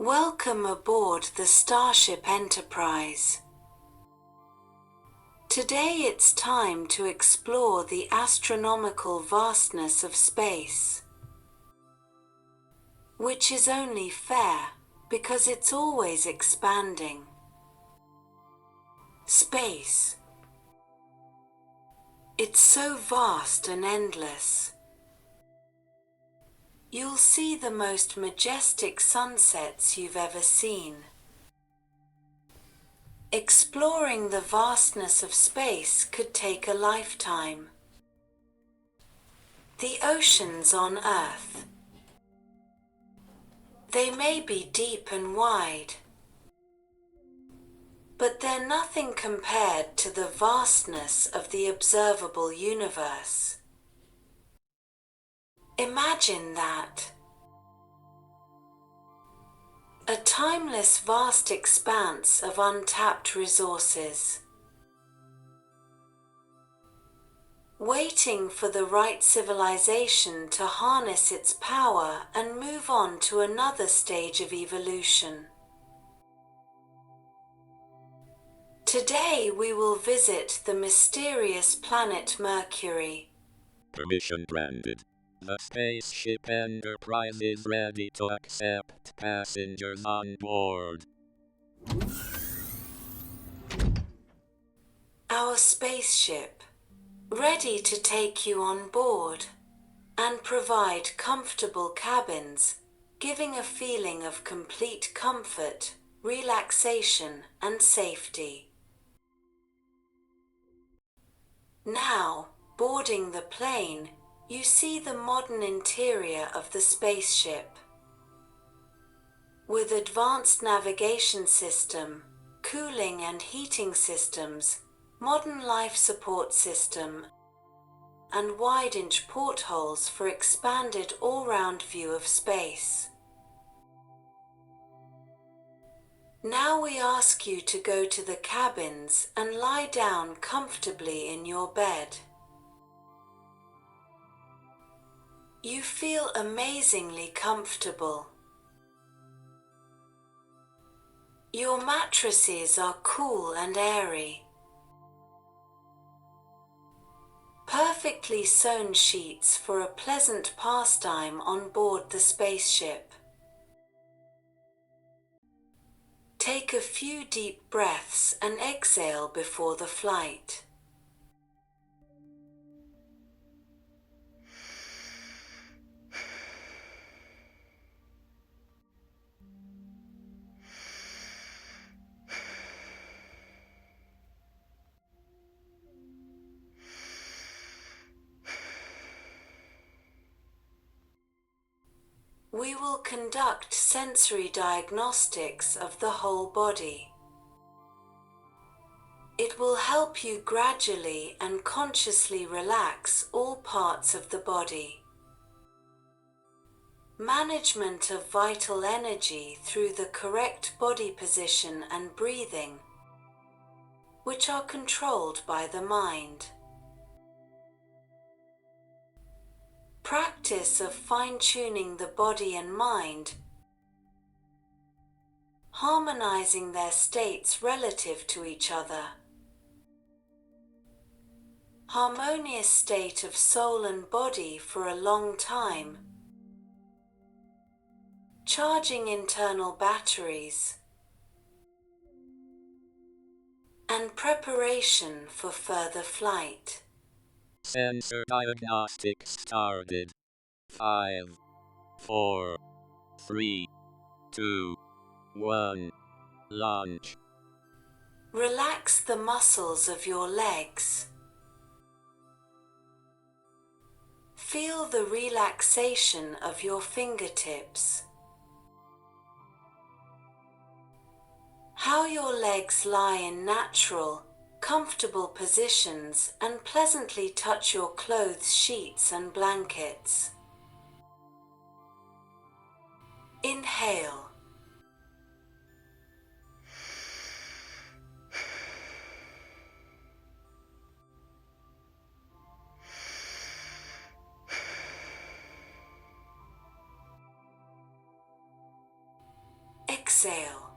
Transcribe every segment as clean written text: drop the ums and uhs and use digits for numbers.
Welcome aboard the Starship Enterprise. Today it's time to explore the astronomical vastness of space, which is only fair because it's always expanding. Space. It's so vast and endless. You'll see the most majestic sunsets you've ever seen. Exploring the vastness of space could take a lifetime. The oceans on Earth. They may be deep and wide, but they're nothing compared to the vastness of the observable universe. Imagine that. A timeless vast expanse of untapped resources, waiting for the right civilization to harness its power and move on to another stage of evolution. Today we will visit the mysterious planet Mercury. Permission granted. The Spaceship Enterprise is ready to accept passengers on board. Our spaceship, ready to take you on board and provide comfortable cabins, giving a feeling of complete comfort, relaxation, and safety. Now, boarding the plane, you see the modern interior of the spaceship. With advanced navigation system, cooling and heating systems, modern life support system, and wide-inch portholes for expanded all-round view of space. Now we ask you to go to the cabins and lie down comfortably in your bed. You feel amazingly comfortable. Your mattresses are cool and airy. Perfectly sewn sheets for a pleasant pastime on board the spaceship. Take a few deep breaths and exhale before the flight. We will conduct sensory diagnostics of the whole body. It will help you gradually and consciously relax all parts of the body. Management of vital energy through the correct body position and breathing, which are controlled by the mind. Practice of fine-tuning the body and mind, harmonizing their states relative to each other. Harmonious state of soul and body for a long time. Charging internal batteries. And preparation for further flight. Sensor diagnostics started. 5, 4, 3, 2, 1. Launch. Relax the muscles of your legs. Feel the relaxation of your fingertips. How your legs lie in natural, comfortable positions and pleasantly touch your clothes, sheets and blankets. Inhale. exhale.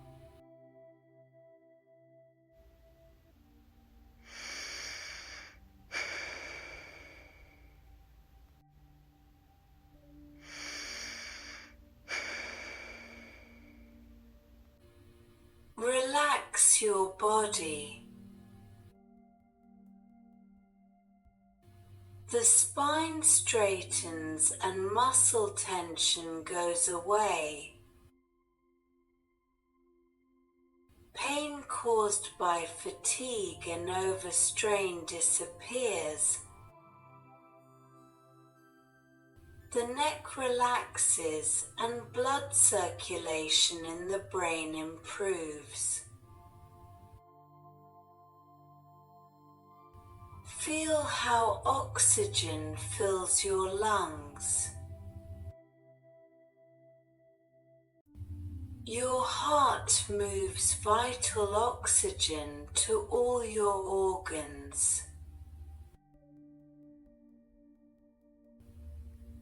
Relax your body. The spine straightens and muscle tension goes away. Pain caused by fatigue and overstrain disappears. The neck relaxes and blood circulation in the brain improves. Feel how oxygen fills your lungs. Your heart moves vital oxygen to all your organs.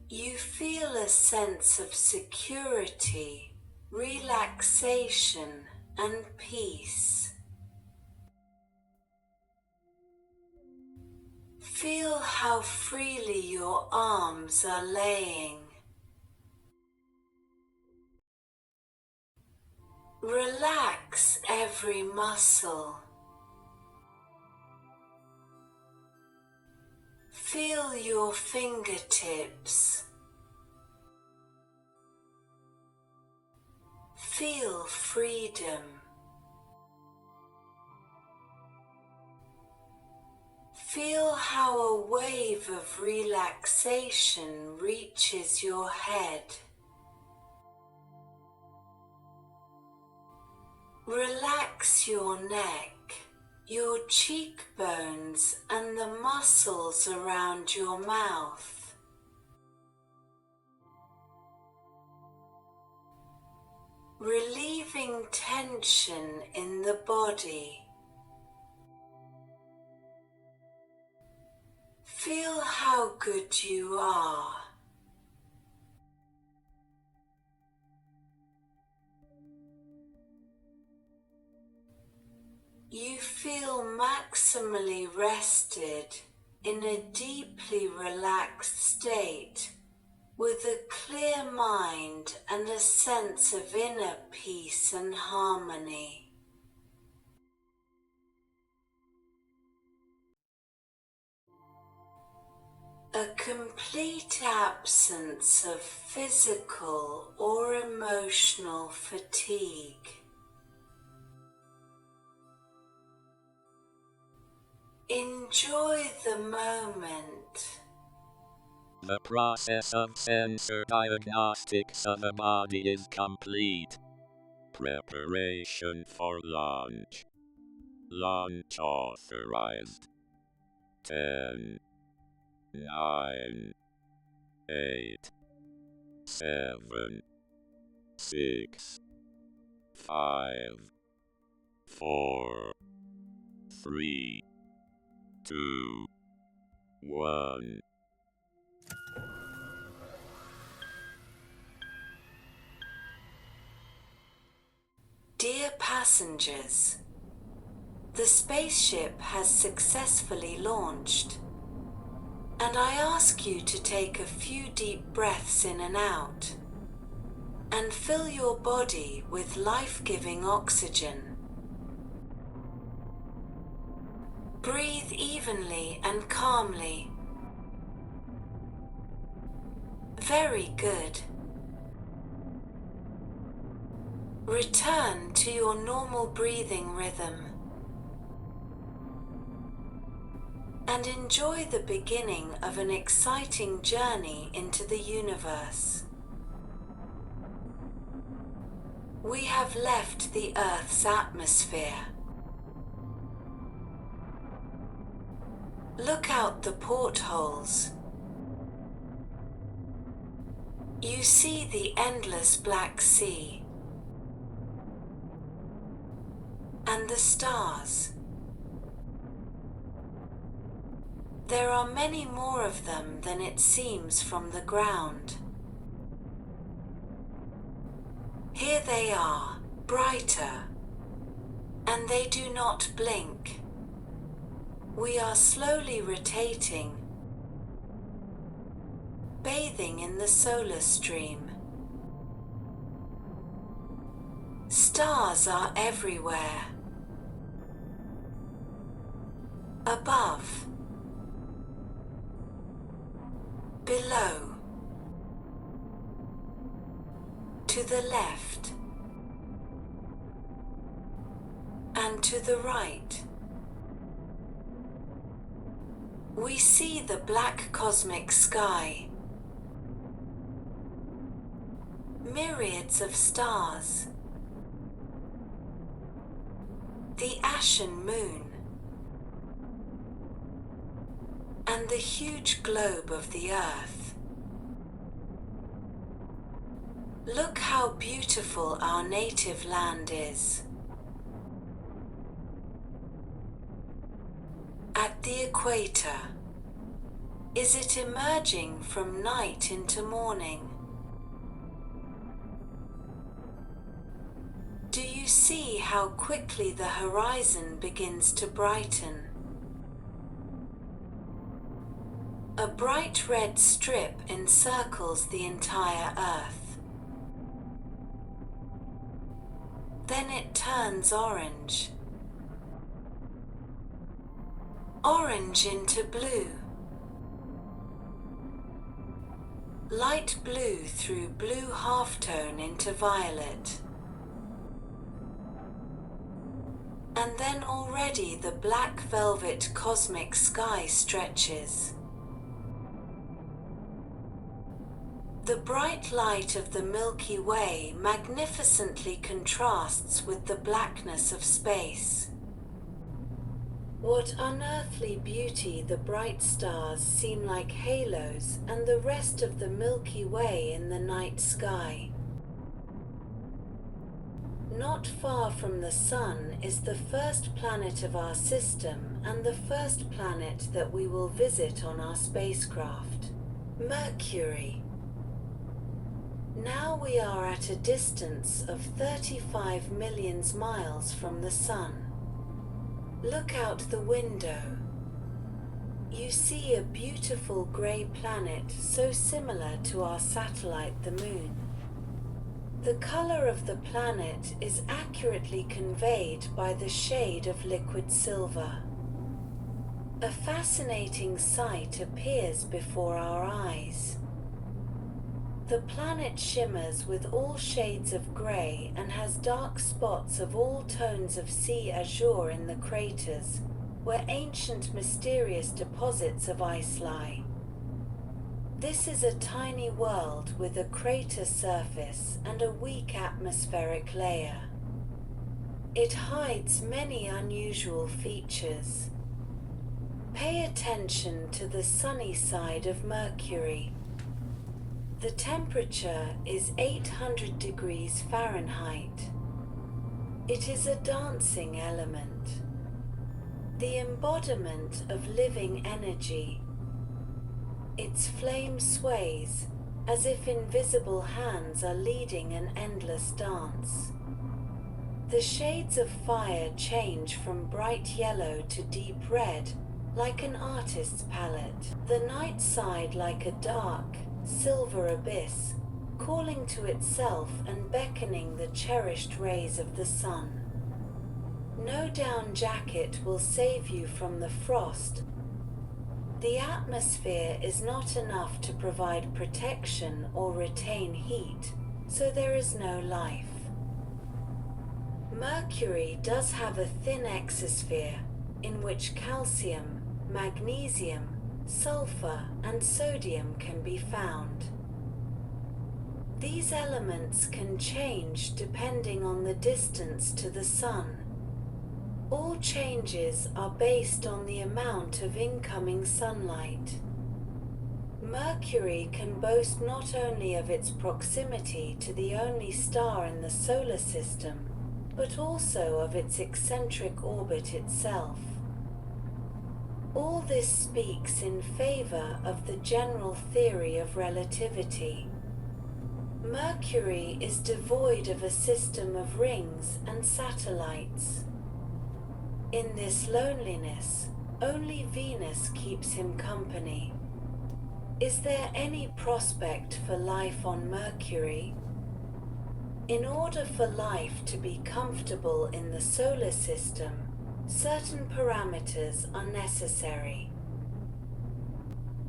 You feel a sense of security, relaxation, and peace. Feel how freely your arms are laying. Relax every muscle. Feel your fingertips. Feel freedom. Feel how a wave of relaxation reaches your head. Relax your neck, your cheekbones, and the muscles around your mouth. Relieving tension in the body. Feel how good you are. You feel maximally rested in a deeply relaxed state with a clear mind and a sense of inner peace and harmony. A complete absence of physical or emotional fatigue. Enjoy the moment. The process of sensor diagnostics of the body is complete. Preparation for launch. Launch authorized. 10, 9, 8, 7, 6, 5, 4, 3, 2, 1. Dear passengers, the spaceship has successfully launched, and I ask you to take a few deep breaths in and out, and fill your body with life-giving oxygen. Breathe evenly and calmly. Very good. Return to your normal breathing rhythm and enjoy the beginning of an exciting journey into the universe. We have left the Earth's atmosphere. Look out the portholes. You see the endless black sea and the stars. There are many more of them than it seems from the ground. Here they are, brighter, and they do not blink. We are slowly rotating, bathing in the solar stream. Stars are everywhere. Above, below, to the left, and to the right. We see the black cosmic sky, myriads of stars, the ashen moon, and the huge globe of the Earth. Look how beautiful our native land is. At the equator, is it emerging from night into morning? Do you see how quickly the horizon begins to brighten? A bright red strip encircles the entire Earth. Then it turns orange. Orange into blue. Light blue through blue halftone into violet. And then already the black velvet cosmic sky stretches. The bright light of the Milky Way magnificently contrasts with the blackness of space. What unearthly beauty the bright stars seem like halos and the rest of the Milky Way in the night sky. Not far from the Sun is the first planet of our system and the first planet that we will visit on our spacecraft, Mercury. Now we are at a distance of 35 million miles from the Sun. Look out the window. You see a beautiful grey planet so similar to our satellite, the Moon. The color of the planet is accurately conveyed by the shade of liquid silver. A fascinating sight appears before our eyes. The planet shimmers with all shades of grey and has dark spots of all tones of sea azure in the craters, where ancient mysterious deposits of ice lie. This is a tiny world with a crater surface and a weak atmospheric layer. It hides many unusual features. Pay attention to the sunny side of Mercury. The temperature is 800 degrees Fahrenheit. It is a dancing element, the embodiment of living energy. Its flame sways as if invisible hands are leading an endless dance. The shades of fire change from bright yellow to deep red, like an artist's palette. The night side like a dark, silver abyss, calling to itself and beckoning the cherished rays of the sun. No down jacket will save you from the frost. The atmosphere is not enough to provide protection or retain heat, so there is no life. Mercury does have a thin exosphere in which calcium, magnesium, sulfur, and sodium can be found. These elements can change depending on the distance to the Sun. All changes are based on the amount of incoming sunlight. Mercury can boast not only of its proximity to the only star in the solar system, but also of its eccentric orbit itself. All this speaks in favor of the general theory of relativity. Mercury is devoid of a system of rings and satellites. In this loneliness, only Venus keeps him company. Is there any prospect for life on Mercury? In order for life to be comfortable in the solar system, certain parameters are necessary.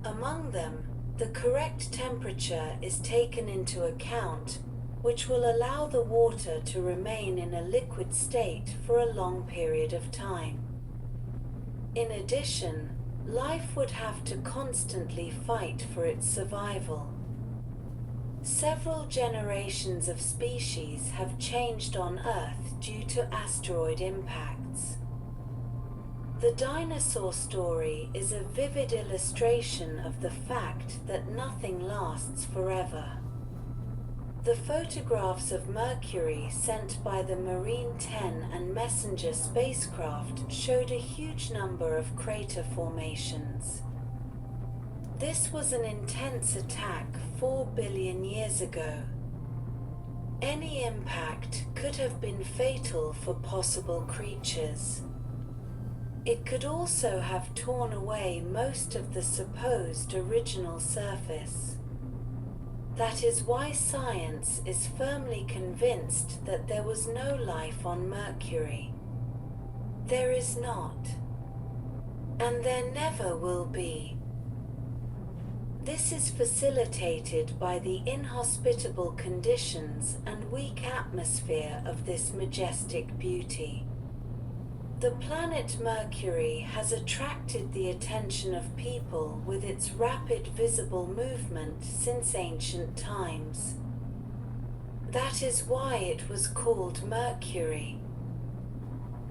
Among them, the correct temperature is taken into account, which will allow the water to remain in a liquid state for a long period of time. In addition, life would have to constantly fight for its survival. Several generations of species have changed on Earth due to asteroid impacts. The dinosaur story is a vivid illustration of the fact that nothing lasts forever. The photographs of Mercury sent by the Marine 10 and Messenger spacecraft showed a huge number of crater formations. This was an intense attack 4 billion years ago. Any impact could have been fatal for possible creatures. It could also have torn away most of the supposed original surface. That is why science is firmly convinced that there was no life on Mercury. There is not. And there never will be. This is facilitated by the inhospitable conditions and weak atmosphere of this majestic beauty. The planet Mercury has attracted the attention of people with its rapid visible movement since ancient times. That is why it was called Mercury.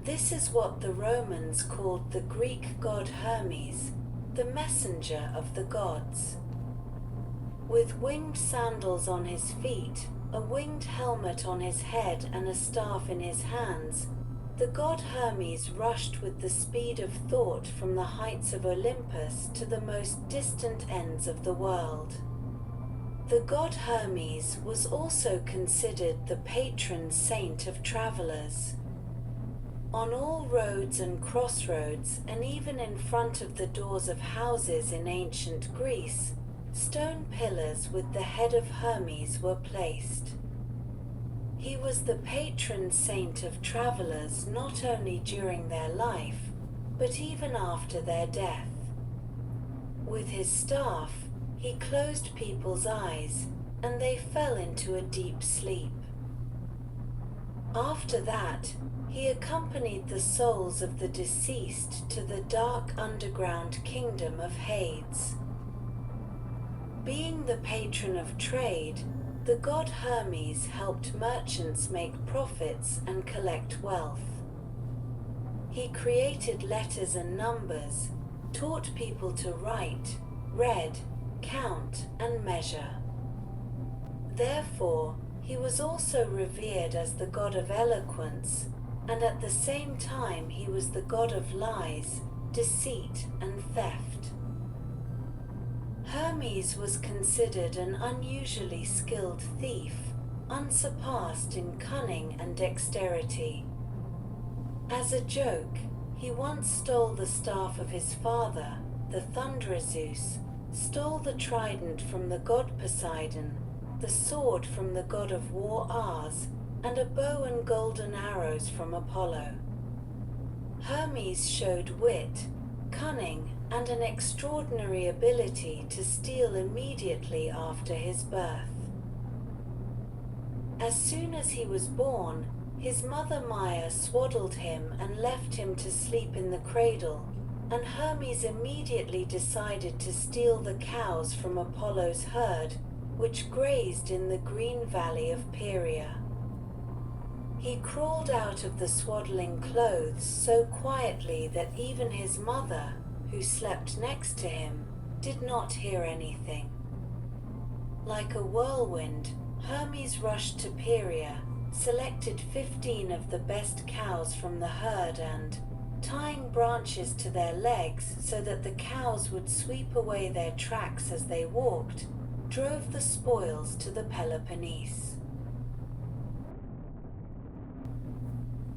This is what the Romans called the Greek god Hermes, the messenger of the gods. With winged sandals on his feet, a winged helmet on his head and a staff in his hands, the god Hermes rushed with the speed of thought from the heights of Olympus to the most distant ends of the world. The god Hermes was also considered the patron saint of travelers. On all roads and crossroads, and even in front of the doors of houses in ancient Greece, stone pillars with the head of Hermes were placed. He was the patron saint of travelers not only during their life, but even after their death. With his staff, he closed people's eyes, and they fell into a deep sleep. After that, he accompanied the souls of the deceased to the dark underground kingdom of Hades. Being the patron of trade, the god Hermes helped merchants make profits and collect wealth. He created letters and numbers, taught people to write, read, count, and measure. Therefore, he was also revered as the god of eloquence, and at the same time he was the god of lies, deceit, and theft. Hermes was considered an unusually skilled thief, unsurpassed in cunning and dexterity. As a joke, he once stole the staff of his father, the thunderer Zeus, stole the trident from the god Poseidon, the sword from the god of war Ars, and a bow and golden arrows from Apollo. Hermes showed wit, cunning, and an extraordinary ability to steal immediately after his birth. As soon as he was born, his mother Maia swaddled him and left him to sleep in the cradle, and Hermes immediately decided to steal the cows from Apollo's herd, which grazed in the green valley of Pieria. He crawled out of the swaddling clothes so quietly that even his mother, who slept next to him, did not hear anything. Like a whirlwind, Hermes rushed to Pieria, selected 15 of the best cows from the herd and, tying branches to their legs so that the cows would sweep away their tracks as they walked, drove the spoils to the Peloponnese.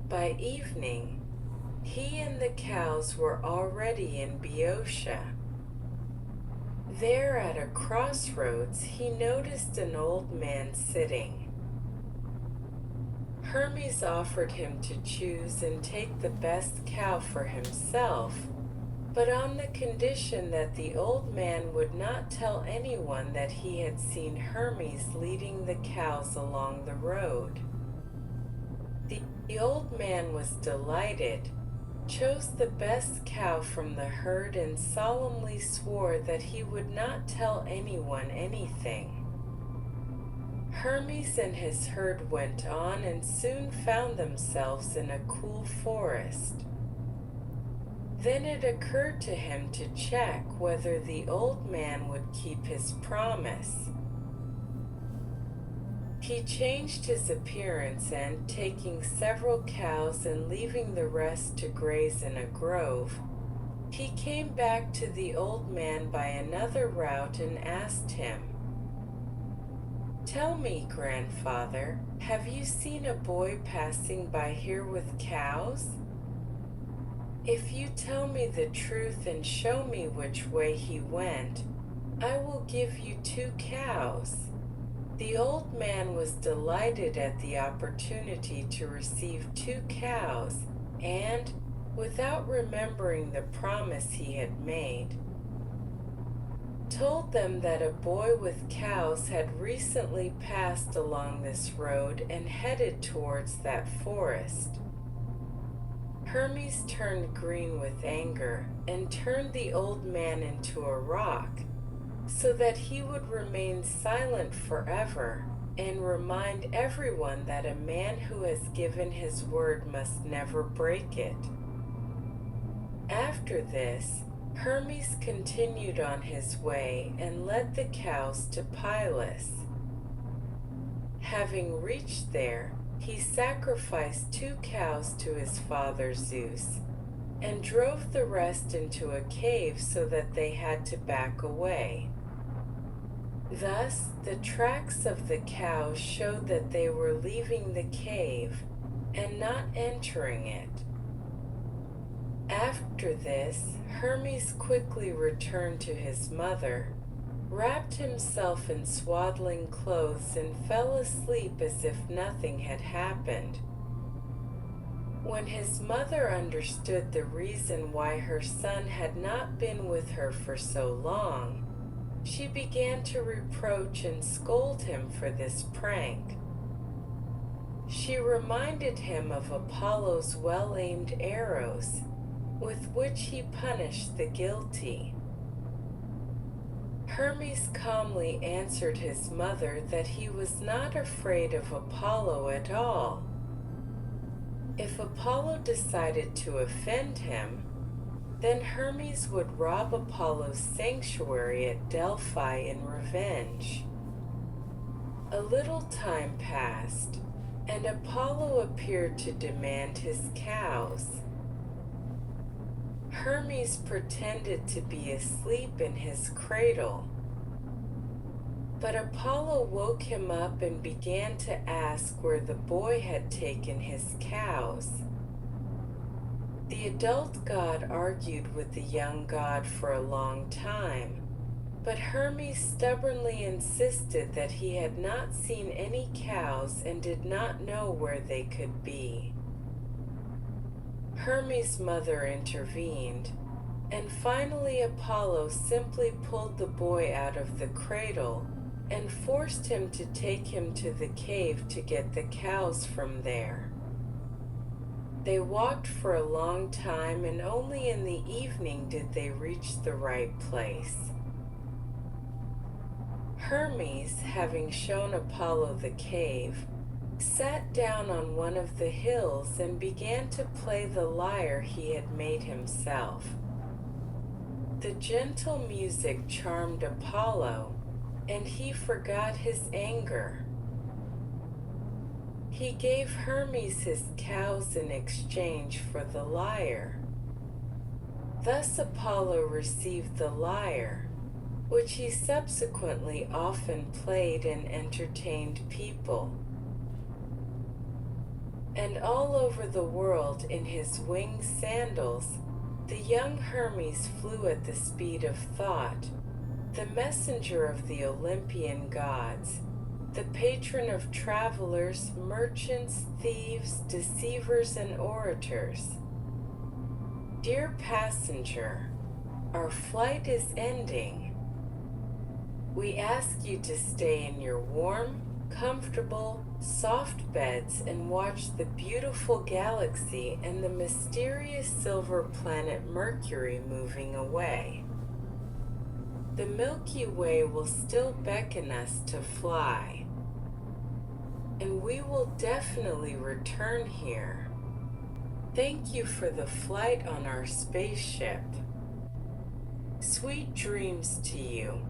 By evening, he and the cows were already in Boeotia. There at a crossroads, he noticed an old man sitting. Hermes offered him to choose and take the best cow for himself, but on the condition that the old man would not tell anyone that he had seen Hermes leading the cows along the road. The old man was delighted, chose the best cow from the herd, and solemnly swore that he would not tell anyone anything. Hermes and his herd went on and soon found themselves in a cool forest. Then it occurred to him to check whether the old man would keep his promise. He changed his appearance and, taking several cows and leaving the rest to graze in a grove, he came back to the old man by another route and asked him, "Tell me, grandfather, have you seen a boy passing by here with cows? If you tell me the truth and show me which way he went, I will give you 2 cows." The old man was delighted at the opportunity to receive 2 cows and, without remembering the promise he had made, told them that a boy with cows had recently passed along this road and headed towards that forest. Hermes turned green with anger and turned the old man into a rock, so that he would remain silent forever and remind everyone that a man who has given his word must never break it. After this, Hermes continued on his way and led the cows to Pylos. Having reached there, he sacrificed 2 cows to his father Zeus and drove the rest into a cave so that they had to back away. Thus, the tracks of the cows showed that they were leaving the cave and not entering it. After this, Hermes quickly returned to his mother, wrapped himself in swaddling clothes, and fell asleep as if nothing had happened. When his mother understood the reason why her son had not been with her for so long, she began to reproach and scold him for this prank. She reminded him of Apollo's well-aimed arrows, with which he punished the guilty. Hermes calmly answered his mother that he was not afraid of Apollo at all. If Apollo decided to offend him, then Hermes would rob Apollo's sanctuary at Delphi in revenge. A little time passed, and Apollo appeared to demand his cows. Hermes pretended to be asleep in his cradle, but Apollo woke him up and began to ask where the boy had taken his cows. The adult god argued with the young god for a long time, but Hermes stubbornly insisted that he had not seen any cows and did not know where they could be. Hermes' mother intervened, and finally Apollo simply pulled the boy out of the cradle and forced him to take him to the cave to get the cows from there. They walked for a long time, and only in the evening did they reach the right place. Hermes, having shown Apollo the cave, sat down on one of the hills and began to play the lyre he had made himself. The gentle music charmed Apollo, and he forgot his anger. He gave Hermes his cows in exchange for the lyre. Thus Apollo received the lyre, which he subsequently often played and entertained people. And all over the world in his winged sandals, the young Hermes flew at the speed of thought, the messenger of the Olympian gods, the patron of travelers, merchants, thieves, deceivers, and orators. Dear passenger, our flight is ending. We ask you to stay in your warm, comfortable, soft beds and watch the beautiful galaxy and the mysterious silver planet Mercury moving away. The Milky Way will still beckon us to fly, and we will definitely return here. Thank you for the flight on our spaceship. Sweet dreams to you.